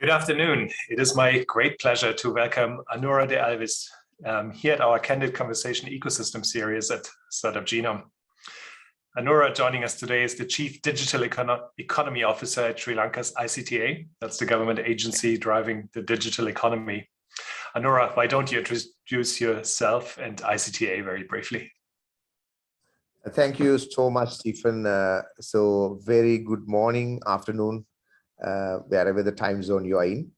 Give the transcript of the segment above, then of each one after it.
Good afternoon. It is my great pleasure to welcome Anura de Alwis here at our Candid Conversation Ecosystem Series at Startup Genome. Anura joining us today is the Chief Digital Economy Officer at Sri Lanka's ICTA. That's the government agency driving the digital economy. Anura, why don't you introduce yourself and ICTA very briefly? Thank you so much, Stephen. So very good morning, afternoon, wherever the time zone you are in.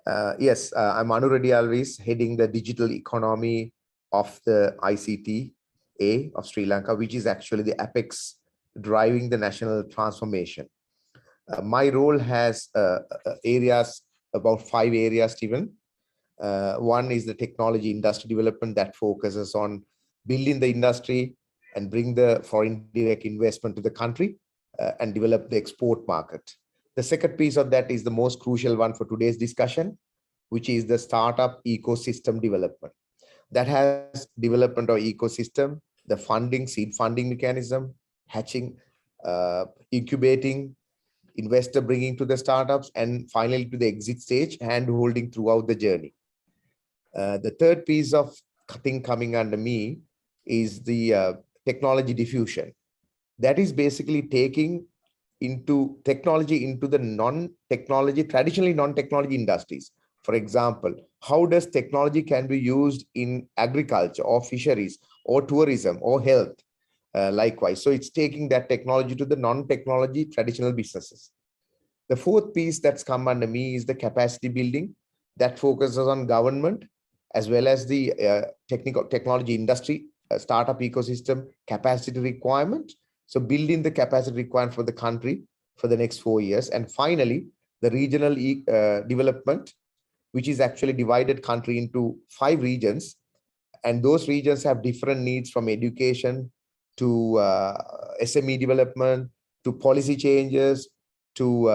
I'm Anura de Alwis, heading the digital economy of the ICTA of Sri Lanka, which is actually the apex driving the national transformation. My role has about 5 areas, Stephen. One is the technology industry development that focuses on building the industry and bring the foreign direct investment to the country and develop the export market. The second piece of that is the most crucial one for today's discussion, which is the startup ecosystem development. That has development of ecosystem, the funding, seed funding mechanism, hatching, incubating, investor bringing to the startups, and finally to the exit stage, hand holding throughout the journey. The third piece of thing coming under me is the technology diffusion. That is basically taking into technology into the traditionally non-technology industries. For example, how does technology can be used in agriculture or fisheries or tourism or health? Likewise, so it's taking that technology to the non-technology traditional businesses. The fourth piece that's come under me is the capacity building that focuses on government as well as the technology industry, startup ecosystem capacity requirement. So building the capacity requirement for the country for the next 4 years. And finally, the regional development, which is actually divided country into 5 regions. And those regions have different needs, from education to SME development, to policy changes, to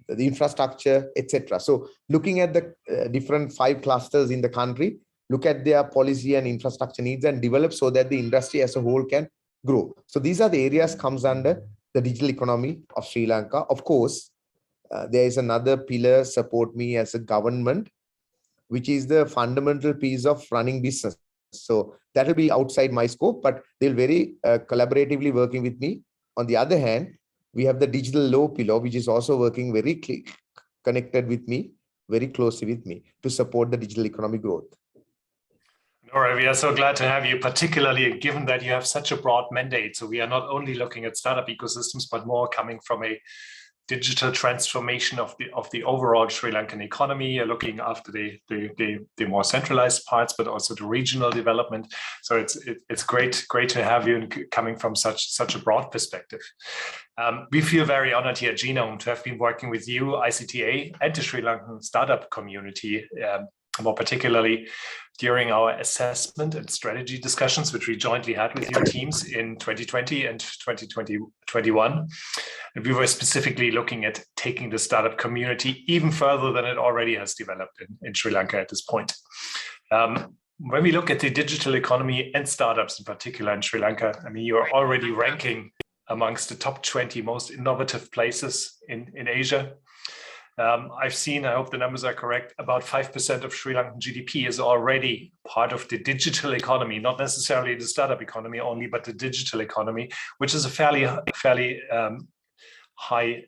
the infrastructure, etc. So looking at the different 5 clusters in the country, look at their policy and infrastructure needs and develop so that the industry as a whole can grow. So these are the areas comes under the digital economy of Sri Lanka. Of course, there is another pillar support me as a government, which is the fundamental piece of running business. So that will be outside my scope, but they'll very collaboratively working with me. On the other hand, we have the digital law pillar, which is also working very connected with me, very closely with me to support the digital economy growth. Nora, we are so glad to have you, particularly given that you have such a broad mandate. So we are not only looking at startup ecosystems, but more coming from a digital transformation of the overall Sri Lankan economy, looking after the more centralized parts, but also the regional development. So it's great to have you coming from such a broad perspective. We feel very honored here at Genome to have been working with you, ICTA, and the Sri Lankan startup community, more particularly during our assessment and strategy discussions, which we jointly had with your teams in 2020 and 2021. And we were specifically looking at taking the startup community even further than it already has developed in Sri Lanka at this point. When we look at the digital economy and startups in particular in Sri Lanka, I mean, you're already ranking amongst the top 20 most innovative places in Asia. I've seen, I hope the numbers are correct, about 5% of Sri Lankan GDP is already part of the digital economy, not necessarily the startup economy only, but the digital economy, which is a fairly high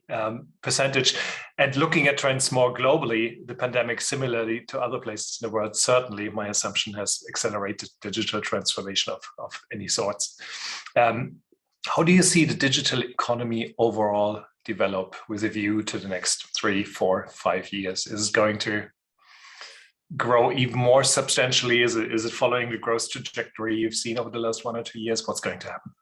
percentage. And looking at trends more globally, the pandemic, similarly to other places in the world, certainly my assumption has accelerated digital transformation of any sorts. How do you see the digital economy overall develop with a view to the next 3, 4, 5 years? Is it going to grow even more substantially? Is it following the growth trajectory you've seen over the last 1 or 2 years? What's going to happen?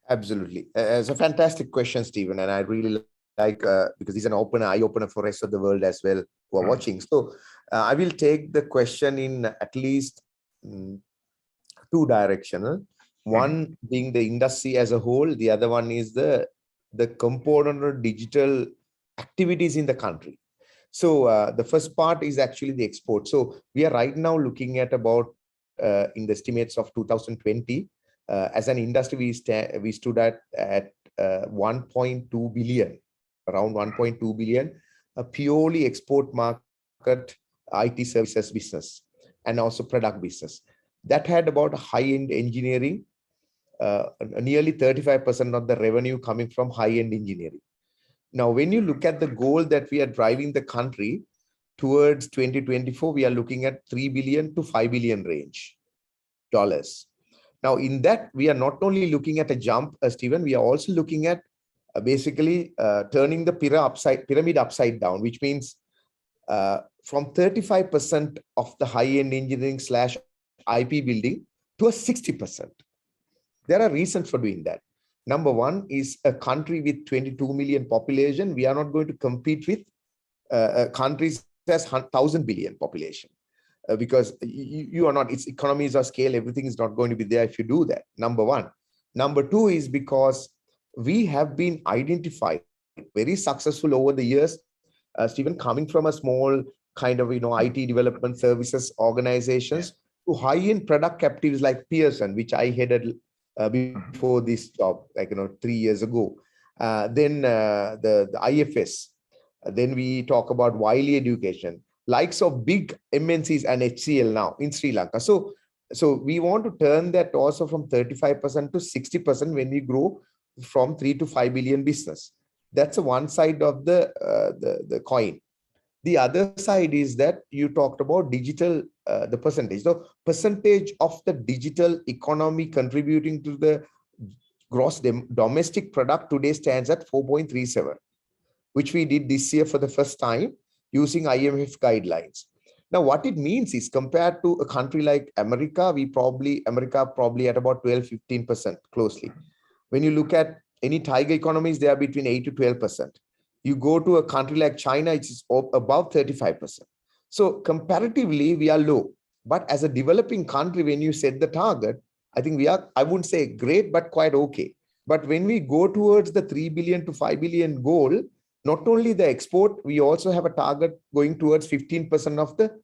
Absolutely. It's a fantastic question, Stephen, and I really like because it's an eye opener for the rest of the world as well who are watching. So I will take the question in at least 2 directional. One being the industry as a whole, the other one is the component of digital activities in the country. So the first part is actually the export. So we are right now looking at about in the estimates of 2020 as an industry we stood at 1.2 billion, around 1.2 billion, a purely export market IT services business and also product business. That had about high-end engineering, nearly 35% of the revenue coming from high-end engineering. Now, when you look at the goal that we are driving the country towards 2024, we are looking at 3 billion to 5 billion range dollars. Now, in that, we are not only looking at a jump, Stephen, we are also looking at basically turning the pyramid upside down, which means from 35% of the high-end engineering / IP building to a 60%. There are reasons for doing that. Number one is a country with 22 million population. We are not going to compete with countries that has 1,000 billion population because you are not, its economies of scale, everything is not going to be there if you do that. Number one. Number two is because we have been identified very successful over the years, Stephen, coming from a small kind of, IT development services organizations to high-end product captives like Pearson, which I headed before this job, 3 years ago. Then the IFS. Then we talk about Wiley Education, likes of big MNCs and HCL now in Sri Lanka. So we want to turn that also from 35% to 60% when we grow from 3 to 5 billion business. That's one side of the coin. The other side is that you talked about digital, the percentage. So percentage of the digital economy contributing to the gross domestic product today stands at 4.37, which we did this year for the first time using IMF guidelines. Now, what it means is compared to a country like America, America probably at about 12-15% closely. When you look at any tiger economies, they are between 8 to 12%. You go to a country like China, it's above 35%. So comparatively, we are low. But as a developing country, when you set the target, I think we are, I wouldn't say great, but quite okay. But when we go towards the 3 billion to 5 billion goal, not only the export, we also have a target going towards 15% of the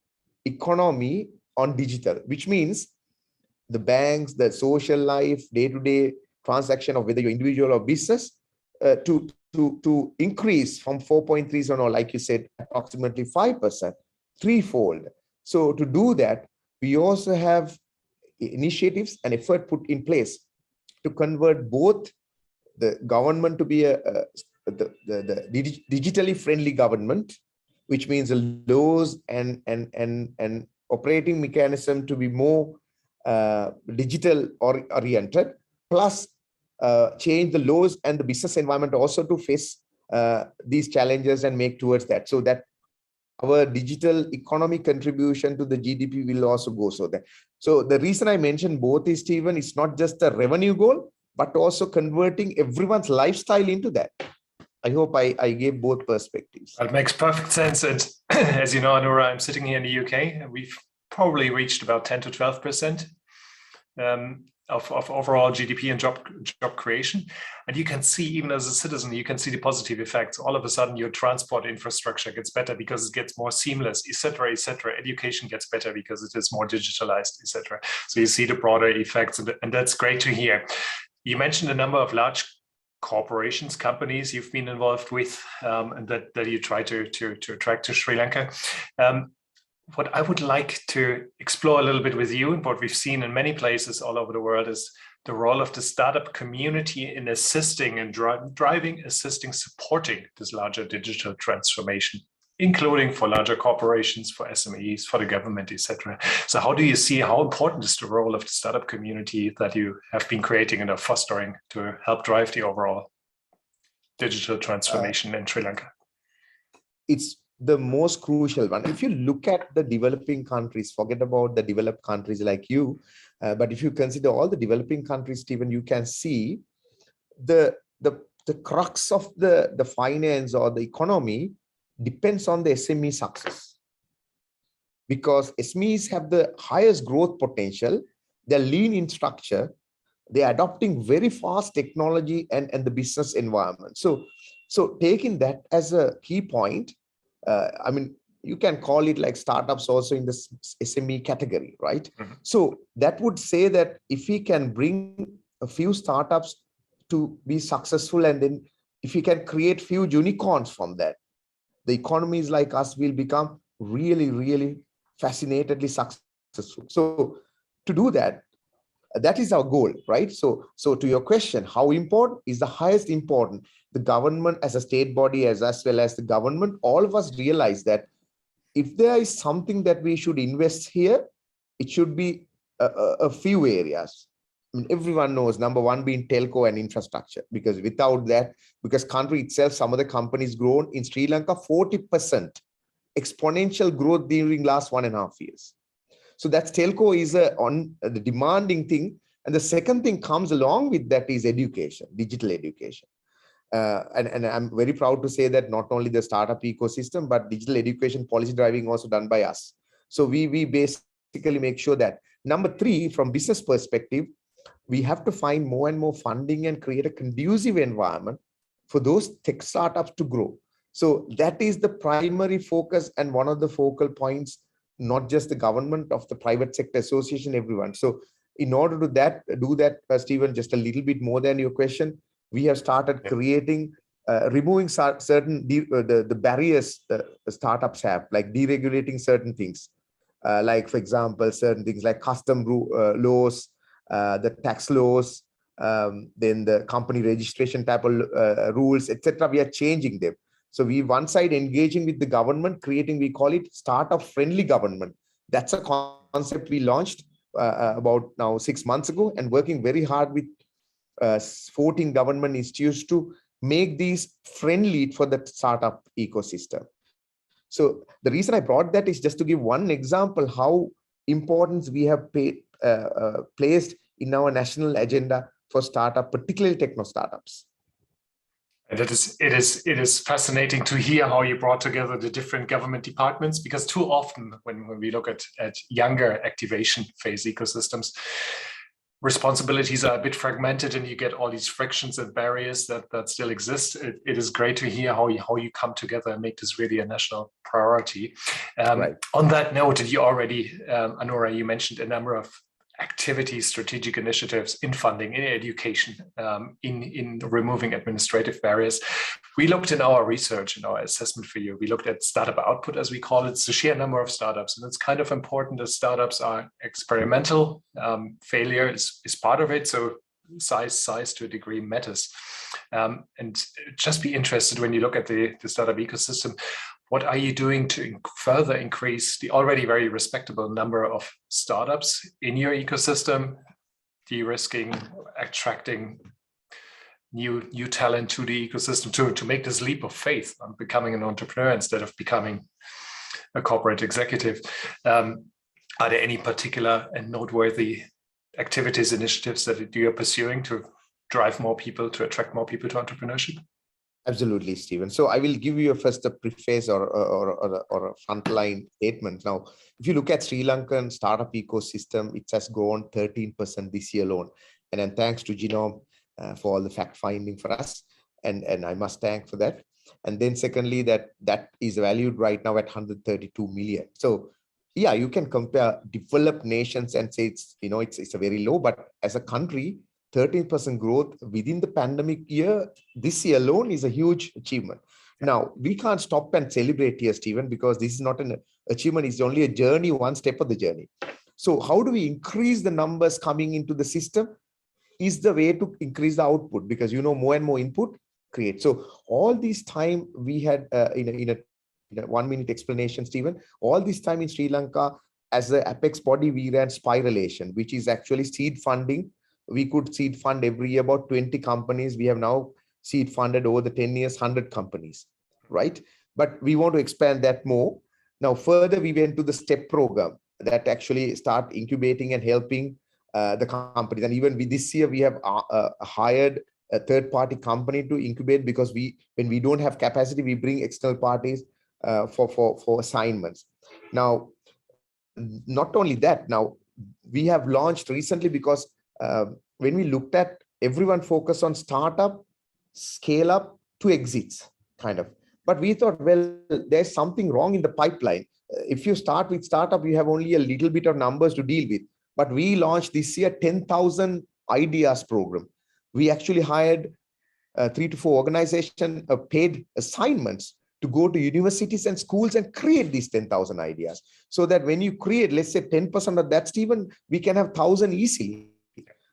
economy on digital, which means the banks, the social life, day-to-day transaction of whether you're individual or business, to increase from 4.3, or like you said, approximately 5%, threefold. So to do that, we also have initiatives and effort put in place to convert both the government to be the digitally friendly government, which means the laws and operating mechanism to be more digital oriented, plus change the laws and the business environment also to face these challenges and make towards that, so that our digital economy contribution to the GDP will also go so that. So the reason I mentioned both is, Stephen, it's not just a revenue goal, but also converting everyone's lifestyle into that. I hope I gave both perspectives. That makes perfect sense. And as you know, Anura, I'm sitting here in the UK, and we've probably reached about 10 to 12% of overall GDP and job creation. And you can see, even as a citizen, you can see the positive effects. All of a sudden, your transport infrastructure gets better because it gets more seamless, etc., etc. Education gets better because it is more digitalized, etc. So you see the broader effects, and that's great to hear. You mentioned a number of large corporations, companies you've been involved with, and that you try to attract to Sri Lanka. What I would like to explore a little bit with you, and what we've seen in many places all over the world, is the role of the startup community in assisting and driving, assisting, supporting this larger digital transformation, including for larger corporations, for SMEs, for the government, etc. So how do you see, how important is the role of the startup community that you have been creating and are fostering to help drive the overall digital transformation in Sri Lanka? It's the most crucial one. If you look at the developing countries, forget about the developed countries like you, but if you consider all the developing countries, Stephen, you can see the crux of the finance or the economy depends on the SME success, because SMEs have the highest growth potential. They're lean in structure. They're adopting very fast technology and the business environment. So taking that as a key point, I mean, you can call it like startups also in the SME category, right? Mm-hmm. So that would say that if we can bring a few startups to be successful, and then if we can create few unicorns from that, the economies like us will become really, really fascinatedly successful. So to do that, that is our goal, right? So to your question, how important is the highest important? The government as a state body, as well as the government, all of us realize that if there is something that we should invest here, it should be a few areas. I mean, everyone knows number one being telco and infrastructure, because without that, because country itself, some of the companies grown in Sri Lanka 40% exponential growth during last 1.5 years. So that's telco is on the demanding thing. And the second thing comes along with that is education, digital education. And I'm very proud to say that not only the startup ecosystem, but digital education policy driving also done by us. So we basically make sure that, number three, from business perspective, we have to find more and more funding and create a conducive environment for those tech startups to grow. So that is the primary focus and one of the focal points, not just the government, of the private sector association, everyone. So in order to do that, Stephen, just a little bit more than your question, we have started creating, removing certain the barriers startups have, like deregulating certain things, like for example, certain things like custom laws, the tax laws, then the company registration type of rules, etc. We are changing them. So we one side engaging with the government, creating, we call it startup friendly government. That's a concept we launched about now 6 months ago, and working very hard with 14 government institutes to make these friendly for the startup ecosystem. So the reason I brought that is just to give one example how importance we have placed in our national agenda for startup, particularly techno startups. And it is fascinating to hear how you brought together the different government departments, because too often when we look at younger activation phase ecosystems, responsibilities are a bit fragmented and you get all these frictions and barriers that still exist. It is great to hear how you come together and make this really a national priority. Right. On that note, you already, Anura, you mentioned a number of activities, strategic initiatives in funding, in education, in removing administrative barriers. We looked in our research, in our assessment for you, we looked at startup output, as we call it. It's the sheer number of startups. And it's kind of important that startups are experimental. Failure is part of it. So size to a degree matters. And just be interested when you look at the startup ecosystem, what are you doing to further increase the already very respectable number of startups in your ecosystem, de-risking, attracting new talent to the ecosystem to make this leap of faith on becoming an entrepreneur instead of becoming a corporate executive? Are there any particular and noteworthy activities, initiatives that you are pursuing to drive more people, to attract more people to entrepreneurship? Absolutely, Stephen. So I will give you first a preface or a frontline statement. Now, if you look at Sri Lankan startup ecosystem, it has grown 13% this year alone. And then thanks to Genome for all the fact finding for us. And I must thank for that. And then secondly, that is valued right now at 132 million. So yeah, you can compare developed nations and say it's a very low, but as a country, 13% growth within the pandemic year, this year alone, is a huge achievement. Now, we can't stop and celebrate here, Stephen, because this is not an achievement. It's only a journey, one step of the journey. So how do we increase the numbers coming into the system is the way to increase the output, because, more and more input create. So all this time we had, in a 1 minute explanation, Stephen, all this time in Sri Lanka, as the apex body, we ran Spiralation, which is actually seed funding. We could seed fund every year about 20 companies. We have now seed funded over the 10 years, 100 companies, right? But we want to expand that more. Now, further, we went to the STEP program that actually start incubating and helping the companies. And even this year, we have hired a third-party company to incubate, because when we don't have capacity, we bring external parties for assignments. Now, not only that, now we have launched recently, because when we looked at everyone focus on startup, scale up to exits, kind of. But we thought, well, there's something wrong in the pipeline. If you start with startup, you have only a little bit of numbers to deal with. But we launched this year 10,000 ideas program. We actually hired 3 to 4 organizations paid assignments to go to universities and schools and create these 10,000 ideas. So that when you create, let's say 10% of that, Stephen, we can have 1,000 easily.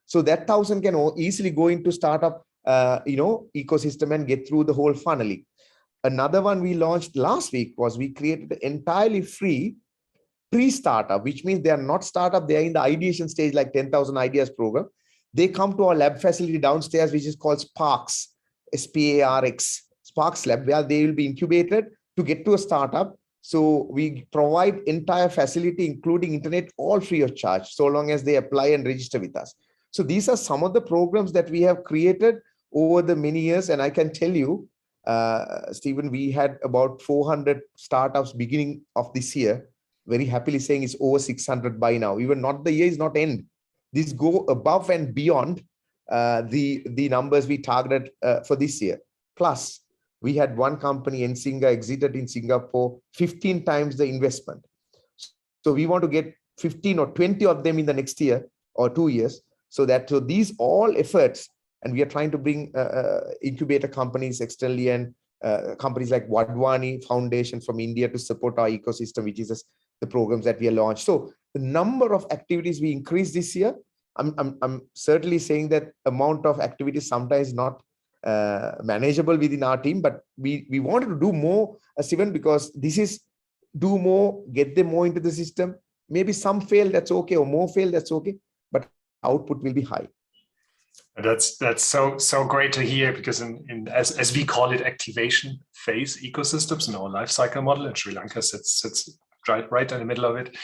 So that 1,000 can easily go into startup, ecosystem and get through the whole funneling. Another one we launched last week was we created an entirely free pre-startup, which means they are not startup, they are in the ideation stage, like 10,000 ideas program. They come to our lab facility downstairs, which is called Sparks, SPARX, Sparks Lab, where they will be incubated to get to a startup. So we provide entire facility, including internet, all free of charge, so long as they apply and register with us. So these are some of the programs that we have created over the many years. And I can tell you, Stephen, we had about 400 startups beginning of this year. Very happily saying it's over 600 by now. Even not the year is not end. These go above and beyond the numbers we targeted for this year. Plus, we had one company in Singapore exited in Singapore 15 times the investment. So we want to get 15 or 20 of them in the next year or 2 years. So these all efforts, and we are trying to bring incubator companies externally and companies like Wadhwani Foundation from India to support our ecosystem, which is the programs that we have launched. So the number of activities we increased this year, I'm certainly saying that amount of activities sometimes not manageable within our team, but we wanted to do more, Steven, because this is do more, get them more into the system. Maybe some fail, that's okay, or more fail, that's okay, but output will be high. That's so great to hear, because as we call it, activation phase ecosystems in our life cycle model, in Sri Lanka sits right in the middle of it,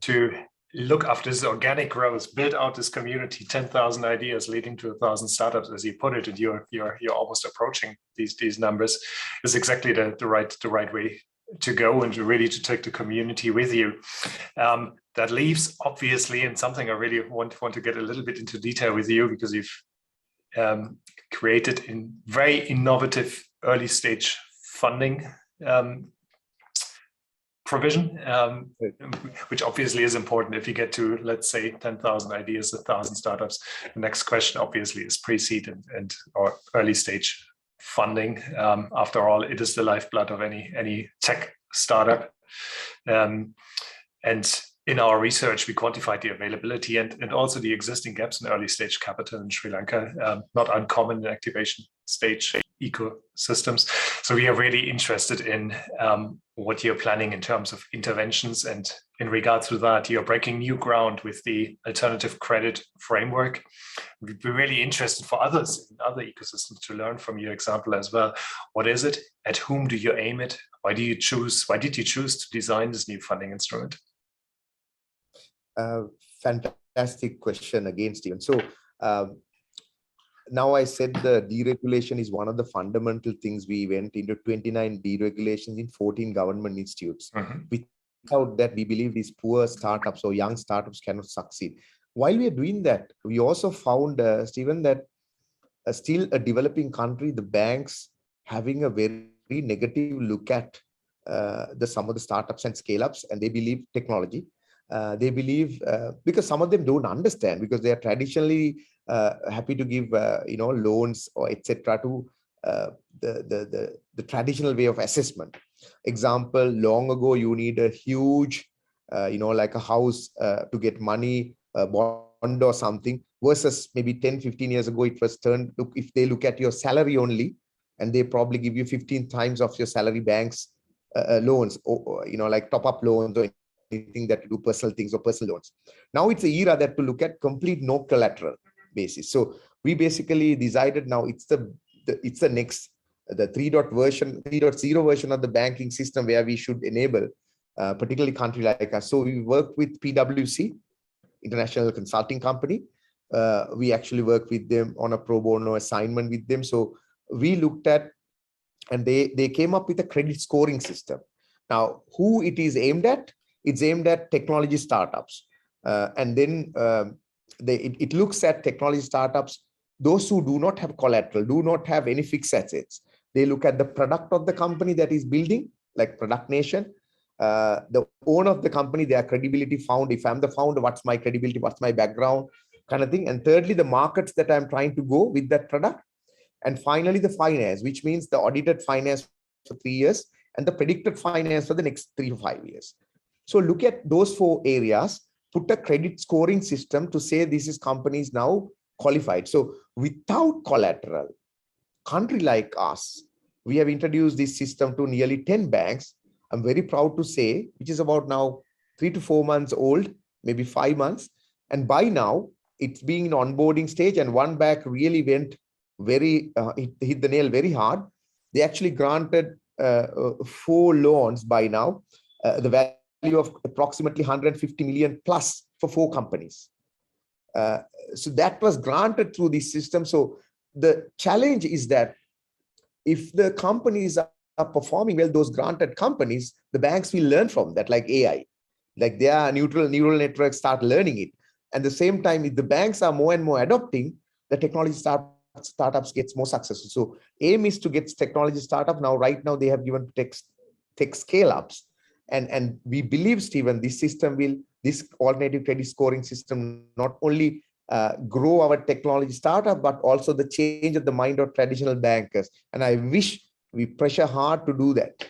to look after this organic growth, build out this community, 10,000 ideas leading to 1,000 startups, as you put it, and you're almost approaching these numbers, is exactly the right way to go, and really to take the community with you. That leaves, obviously, and something I really want to get a little bit into detail with you, because you've created in very innovative early stage funding provision, which obviously is important if you get to, let's say, 10,000 ideas, 1,000 startups. The next question obviously is pre-seed and or early stage funding. After all, it is the lifeblood of any tech startup. And in our research, we quantified the availability and also the existing gaps in early stage capital in Sri Lanka, not uncommon in activation stage ecosystems. So we are really interested in what you're planning in terms of interventions. And in regards to that, you're breaking new ground with the alternative credit framework. We'd be really interested for others in other ecosystems to learn from your example as well. What is it? At whom do you aim it? Why did you choose to design this new funding instrument? Fantastic question again, Stephen. So now I said the deregulation is one of the fundamental things. We went into 29 deregulations in 14 government institutes. Without that, we believe these poor startups or young startups cannot succeed. While we are doing that, we also found, Stephen, that still a developing country, the banks having a very negative look at some of the startups and scale-ups, and they believe technology. They believe because some of them don't understand, because they are traditionally happy to give loans or etc. to the traditional way of assessment. Example, long ago you need a huge like a house to get money, bond or something, versus maybe 10-15 years ago it was turned. Look, if they look at your salary only, and they probably give you 15 times of your salary banks loans, or like top-up loans or anything that to do personal things or personal loans. Now it's an era that to look at complete no collateral basis. So we basically decided now it's the next, the 3.0 version of the banking system, where we should enable particularly country like us. So we work with PwC, international consulting company. We actually work with them on a pro bono assignment with them. So we looked at, and they came up with a credit scoring system. Now, who it is aimed at? It's aimed at technology startups. And then it looks at technology startups, those who do not have collateral, do not have any fixed assets. They look at the product of the company that is building, like Product Nation. The owner of the company, their credibility found. If I'm the founder, what's my credibility? What's my background? Kind of thing. And thirdly, the markets that I'm trying to go with that product. And finally, the finance, which means the audited finance for 3 years. and the predicted finance for the next 3 to 5 years. So look at those 4 areas, put a credit scoring system to say this is companies now qualified. So without collateral, country like us, we have introduced this system to nearly 10 banks. I'm very proud to say, which is about now 3 to 4 months old, maybe 5 months. And by now, it's being in onboarding stage, and one bank really went very, hit the nail very hard. They actually granted 4 loans by now, the value of approximately 150 million plus for 4 companies. So that was granted through this system. So the challenge is that if the companies are performing well, those granted companies, the banks will learn from that, like AI, like their neural networks start learning it. At the same time, if the banks are more and more adopting, the technology startups gets more successful. So aim is to get technology startup. Now, right now, they have given tech scale-ups. And we believe, Stephen, this alternative credit scoring system not only grow our technology startup, but also the change of the mind of traditional bankers. And I wish we pressure hard to do that.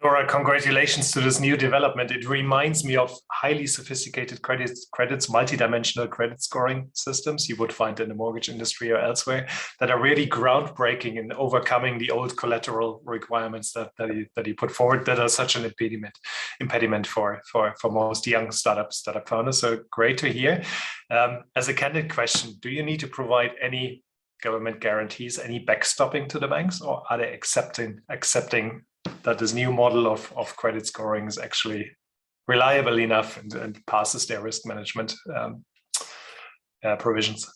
Anura, congratulations to this new development. It reminds me of highly sophisticated credits, multidimensional credit scoring systems you would find in the mortgage industry or elsewhere that are really groundbreaking in overcoming the old collateral requirements that he put forward that are such an impediment for most young startup founders. So great to hear. As a candid question, do you need to provide any government guarantees, any backstopping to the banks, or are they accepting that this new model of credit scoring is actually reliable enough and passes their risk management provisions?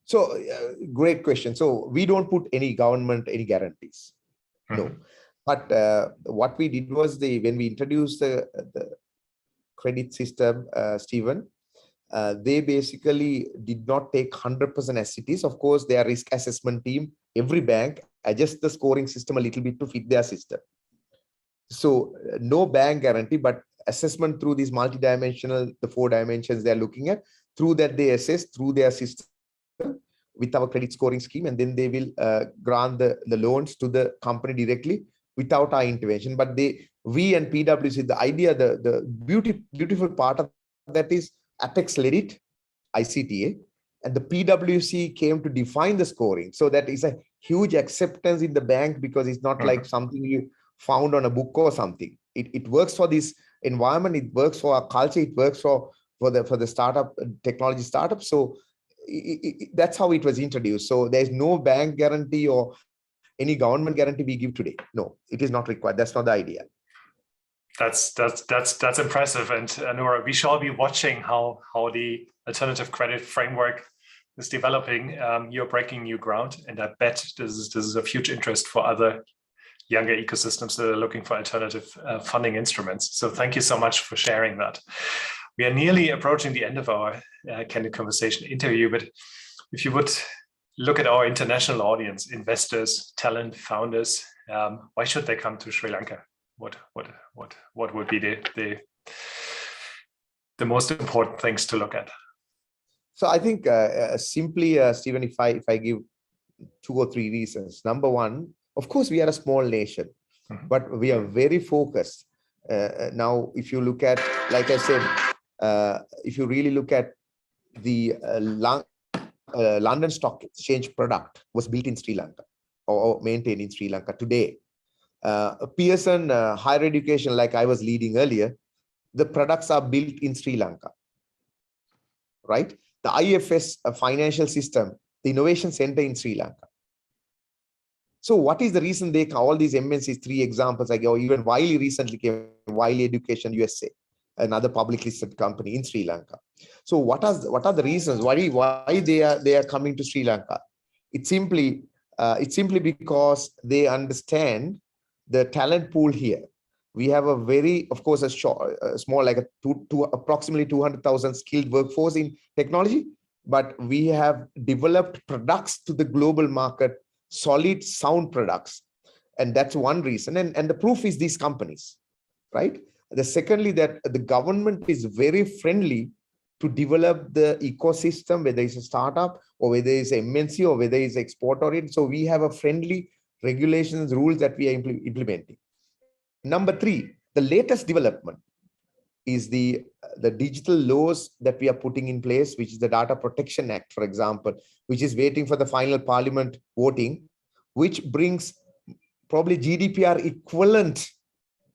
So great question. So we don't put any guarantees, no. But what we did was when we introduced the credit system, Stephen, they basically did not take 100% as it is. Of course, their risk assessment team, every bank adjust the scoring system a little bit to fit their system. So no bank guarantee, but assessment through these multidimensional, the 4 dimensions they're looking at, through that they assess through their system with our credit scoring scheme, and then they will grant the loans to the company directly without our intervention. But we and PwC, the idea, the beautiful part of that is Apex led it, ICTA, and the PwC came to define the scoring. So that is a huge acceptance in the bank, because it's not like something you found on a book or something. It works for this environment, it works for our culture, it works for the startup, technology startup. So that's how it was introduced. So there's no bank guarantee or any government guarantee we give today. No, it is not required. That's not the idea. That's impressive. And Anura, we shall be watching how the alternative credit framework is developing. You're breaking new ground, and I bet this is of huge interest for other younger ecosystems that are looking for alternative funding instruments. So thank you so much for sharing that. We are nearly approaching the end of our Candid Conversation interview, but if you would look at our international audience, investors, talent, founders, why should they come to Sri Lanka? What would be the most important things to look at? So I think simply, Stephen, if I give 2 or 3 reasons. Number one, of course, we are a small nation, but we are very focused. Now, if you look at, like I said, if you really look at the London Stock Exchange product was built in Sri Lanka or maintained in Sri Lanka today. Pearson higher education, like I was leading earlier, the products are built in Sri Lanka, right? The IFS financial system, the innovation center in Sri Lanka. So what is the reason they all these MNCs, 3 examples, like, or even Wiley recently came, Wiley Education USA, another publicly listed company in Sri Lanka. So what are the reasons why they are coming to Sri Lanka? It's simply because they understand the talent pool here. We have a very, of course, a small, like approximately 200,000 skilled workforce in technology, but we have developed products to the global market, solid, sound products. And that's one reason. And the proof is these companies, right? The secondly, that the government is very friendly to develop the ecosystem, whether it's a startup or whether it's MNC or whether it's export oriented. So we have a friendly regulations, rules that we are implementing. Number three, the latest development is the digital laws that we are putting in place, which is the Data Protection Act, for example, which is waiting for the final parliament voting, which brings probably GDPR equivalent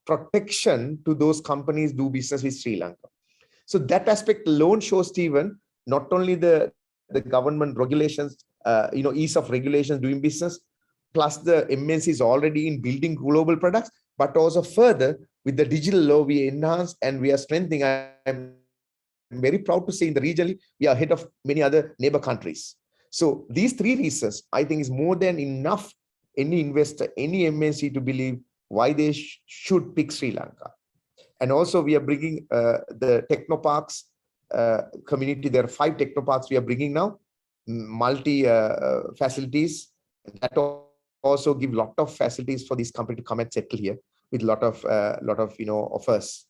protection to those companies do business with Sri Lanka. So that aspect alone shows, Stephen, not only the government regulations, ease of regulations doing business, plus the MNCs already in building global products, but also further with the digital law we enhance and we are strengthening. I'm very proud to say in the region, we are ahead of many other neighbor countries. So these three reasons, I think, is more than enough any investor, any MNC to believe why they should pick Sri Lanka. And also we are bringing the technoparks community. There are 5 technoparks we are bringing now, multi facilities that also give lot of facilities for this company to come and settle here with lot of offers.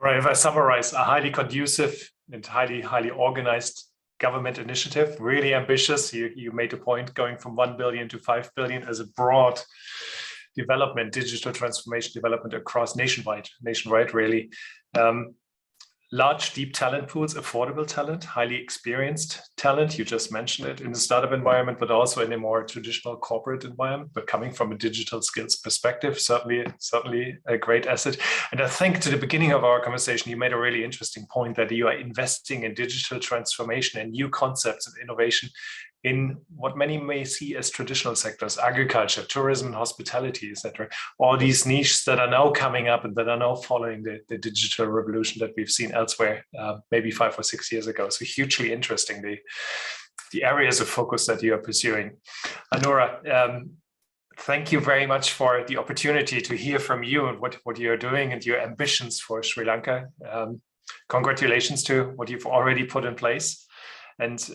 Right, if I summarize, a highly conducive and highly organized government initiative, really ambitious. You made a point going from 1 billion to 5 billion as a broad development, digital transformation development across nationwide really. Large, deep talent pools, affordable talent, highly experienced talent. You just mentioned it in the startup environment, but also in a more traditional corporate environment, but coming from a digital skills perspective, certainly a great asset. And I think to the beginning of our conversation, you made a really interesting point that you are investing in digital transformation and new concepts and innovation in what many may see as traditional sectors, agriculture, tourism, and hospitality, etc. All these niches that are now coming up and that are now following the digital revolution that we've seen elsewhere, maybe 5 or 6 years ago. So hugely interesting, the areas of focus that you are pursuing. Anura, thank you very much for the opportunity to hear from you and what you're doing and your ambitions for Sri Lanka. Congratulations to what you've already put in place. And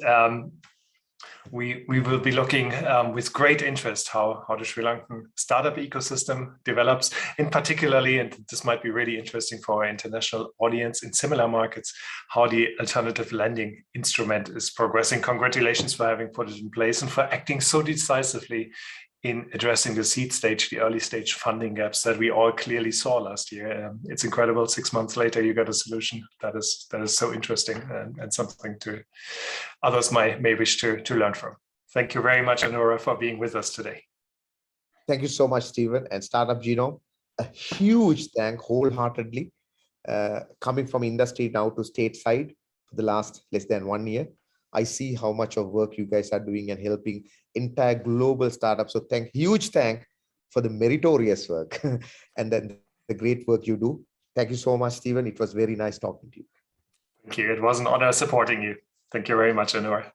we will be looking with great interest how the Sri Lankan startup ecosystem develops, in particularly, and this might be really interesting for our international audience in similar markets, how the alternative lending instrument is progressing. Congratulations for having put it in place and for acting so decisively in addressing the seed stage, the early stage funding gaps that we all clearly saw last year. It's incredible. 6 months later, you got a solution that is so interesting and something to others may wish to learn from. Thank you very much, Anura, for being with us today. Thank you so much, Stephen. And Startup Genome, a huge thank wholeheartedly, coming from industry now to stateside for the last less than 1 year. I see how much of work you guys are doing and helping entire global startups. So huge thank for the meritorious work and then the great work you do. Thank you so much, Stephen. It was very nice talking to you. Thank you. It was an honor supporting you. Thank you very much, Anura.